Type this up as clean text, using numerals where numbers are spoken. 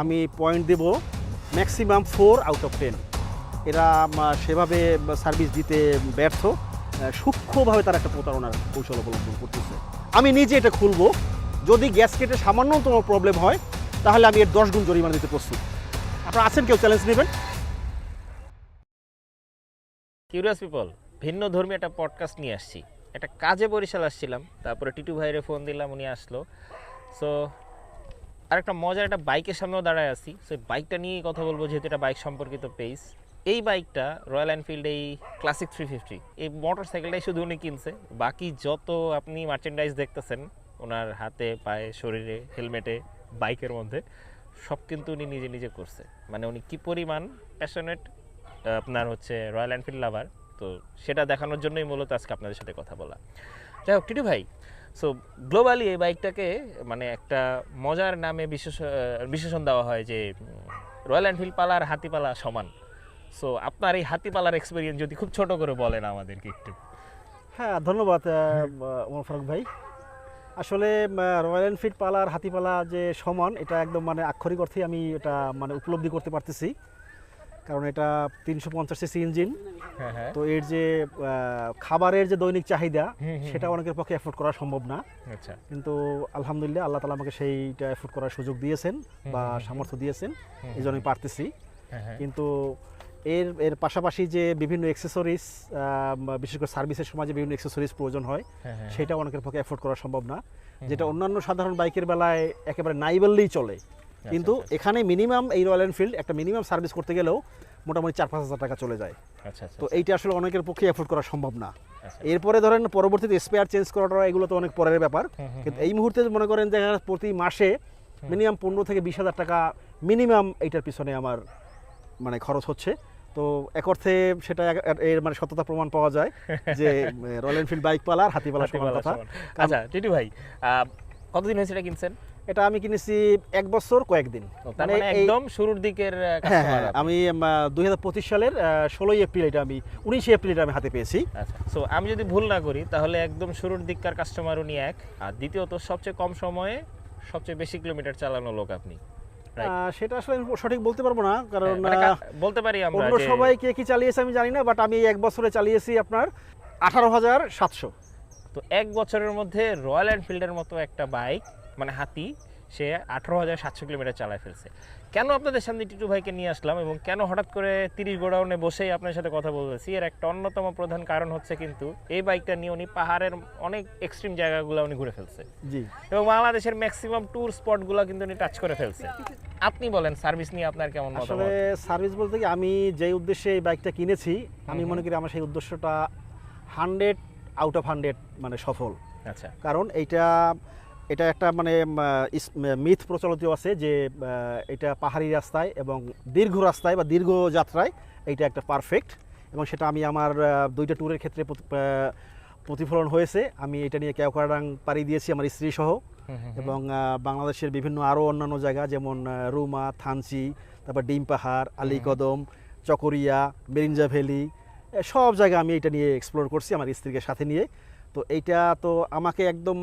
আমি পয়েন্ট দেব ম্যাক্সিমাম 4/10। এরা সেভাবে সার্ভিস দিতে ব্যর্থ, সূক্ষ্মভাবে তারা একটা প্রতারণার কৌশল অবলম্বন করতেছে। আমি নিজে এটা খুলবো, যদি গ্যাসকেটে সামান্যতম প্রবলেম হয় তাহলে আমি এর 10 গুণ জরিমানা দিতে প্রস্তুত। আপনারা আছেন কেউ চ্যালেঞ্জ নেবেন? কিউরিয়াস পিপল, ভিন্ন ধর্মী একটা পডকাস্ট নিয়ে আসছি। একটা কাজে বরিশাল আসছিলাম, তারপরে টিটু ভাইরে ফোন দিলাম, উনি আসলো। সো আরেকটা মজার একটা বাইকের সামনেও দাঁড়ায় আছি। সো বাইকটা নিয়েই কথা বলবো, যেহেতু এটা বাইক সম্পর্কিত পেজ। এই বাইকটা রয়্যাল এনফিল্ড, এই ক্লাসিক 350, এই মোটর সাইকেলটাই শুধু উনি কিনছে। বাকি যত আপনি মার্চেন্ডাইজ দেখতেছেন ওনার হাতে, পায়ে, শরীরে, হেলমেটে, বাইকের মধ্যে, সব কিন্তু উনি নিজে নিজে করছে। মানে উনি কি পরিমাণ প্যাশনেট আপনার হচ্ছে রয়্যাল এনফিল্ড লাভার, তো সেটা দেখানোর জন্যই মূলত আজকে আপনাদের সাথে কথা বলা। যাই হোক টিটু ভাই, সো গ্লোবালি এই বাইকটাকে মানে একটা মজার নামে বিশেষণ দেওয়া হয় যে রয়্যাল এনফিল্ড পালা আর হাতিপালা সমান। সো আপনার এই হাতিপালার এক্সপিরিয়েন্স যদি খুব ছোট করে বলেন আমাদেরকে একটু। হ্যাঁ, ধন্যবাদ ওমর ফারুক ভাই। আসলে রয়্যাল এনফিল্ড পালা আর হাতিপালা যে সমান, এটা একদম মানে আক্ষরিক অর্থেই আমি এটা মানে উপলব্ধি করতে পারতেছি। কারণ এটা 350 সিসি ইঞ্জিন, হ্যাঁ হ্যাঁ, তো এর যে খাবারের যে দৈনিক চাহিদা সেটা অনেকের পক্ষে এফোর্ড করা সম্ভব না। আচ্ছা, কিন্তু আলহামদুলিল্লাহ আল্লাহ তাআলা আমাকে সেইটা এফোর্ড করার সুযোগ দিয়েছেন বা সামর্থ্য দিয়েছেন, এই জন্যই পারতেছি। হ্যাঁ হ্যাঁ, কিন্তু এর এর পাশাপাশি যে বিভিন্ন অ্যাক্সেসরিজ, বিশেষ করে সার্ভিসের সময় যে বিভিন্ন অ্যাক্সেসরিজ প্রয়োজন হয়, হ্যাঁ হ্যাঁ, সেটা অনেকের পক্ষে এফোর্ড করা সম্ভব না, যেটা অন্যান্য সাধারণ বাইকের বেলায় একেবারে নাই বললেই চলে। কিন্তু এখানে মিনিমাম এই রয়্যাল এনফিল্ড একটা মিনিমাম সার্ভিস করতে গেলেও মোটামুটি 4-5 হাজার টাকা চলে যায়। আচ্ছা আচ্ছা, তো এইটা আসলে অনেকের পক্ষে এফোর্ড করা সম্ভব না। আচ্ছা। এরপরে ধরেন পরবর্তীতে স্পেয়ার চেঞ্জ করাটা এগুলো তো অনেক পরের ব্যাপার। কিন্তু এই মুহূর্তে মনে করেন যে প্রতি মাসে মিনিমাম 15 থেকে 20 হাজার টাকা মিনিমাম এইটার পিছনে আমার মানে খরচ হচ্ছে। তো এক অর্থে সেটা এর মানে সততা প্রমাণ পাওয়া যায় যে রয়্যাল এনফিল্ড বাইক পালা আর হাতিপালা সমান কথা। আচ্ছা টিটু ভাই, কতদিন হয়েছে এটা কিনছেন? এটা আমি কিনেছি 1 বছর কয়েকদিন, মানে একদম শুরুর দিকের হ্যাঁ কাস্টমার। হ্যাঁ, আমি 2025 সালের 16 এপ্রিল এটা আমি 19 এপ্রিল এটা আমি হাতে পেয়েছি। আচ্ছা, সো আমি যদি ভুল না করি তাহলে একদম শুরুর দিককার কাস্টমার উনি এক, আর দ্বিতীয়ত সবচেয়ে কম সময়ে সবচেয়ে বেশি কিলোমিটার চালানো লোক আপনি। সেটা আসলে আমি সঠিক বলতে পারবো না, কারণ বলতে পারি আমরা অন্য সবাই কে কি চালিয়েছে আমি জানি না, বাট আমি 1 বছরে চালিয়েছি আপনার 18,700। তো 1 বছরের মধ্যে রয়্যাল এনফিল্ডের মতো একটা বাইক, মানে হাতি, সে 18,700 কিলোমিটার চালায় ফেলছে। কেন আপনাদের সামনে টিটু ভাইকে নিয়ে আসলাম এবং কেন হঠাৎ করে 30 গোডাউনে বসেই আপনার সাথে কথা বলতেছি, এর একটা অন্যতম প্রধান কারণ হচ্ছে কিন্তু এই বাইকটা নিয়ে উনি পাহাড়ের অনেক এক্সট্রিম জায়গাগুলো উনি ঘুরে ফেলছে, জি, এবং বাংলাদেশের ম্যাক্সিমাম ট্যুর স্পটগুলো কিন্তু উনি টাচ করে ফেলছে। আপনি বলেন সার্ভিস নিয়ে আপনার কেমন আসলে মতামত? সার্ভিস বলতে কি, আমি যে উদ্দেশ্যে এই বাইকটা কিনেছি আমি মনে করি আমার সেই উদ্দেশ্যটা 100 আউট অফ 100 মানে সফল। আচ্ছা, কারণ এটা একটা মানে মিথ প্রচলিত আছে যে এটা পাহাড়ি রাস্তায় এবং দীর্ঘ রাস্তায় বা দীর্ঘ যাত্রায় এইটা একটা পারফেক্ট, এবং সেটা আমি আমার 2টা ট্যুরের ক্ষেত্রে প্রতিফলন হয়েছে। আমি এটা নিয়ে কেওক্রাডাং পাড়ি দিয়েছি আমার স্ত্রী সহ, এবং বাংলাদেশের বিভিন্ন আরও অন্যান্য জায়গা যেমন রুমা, থানচি, তারপর ডিম পাহাড়, আলীকদম, চকরিয়া, মেরিঞ্জা ভ্যালি, সব জায়গা আমি এটা নিয়ে এক্সপ্লোর করছি আমার স্ত্রীকে সাথে নিয়ে। তো এইটা তো আমাকে একদম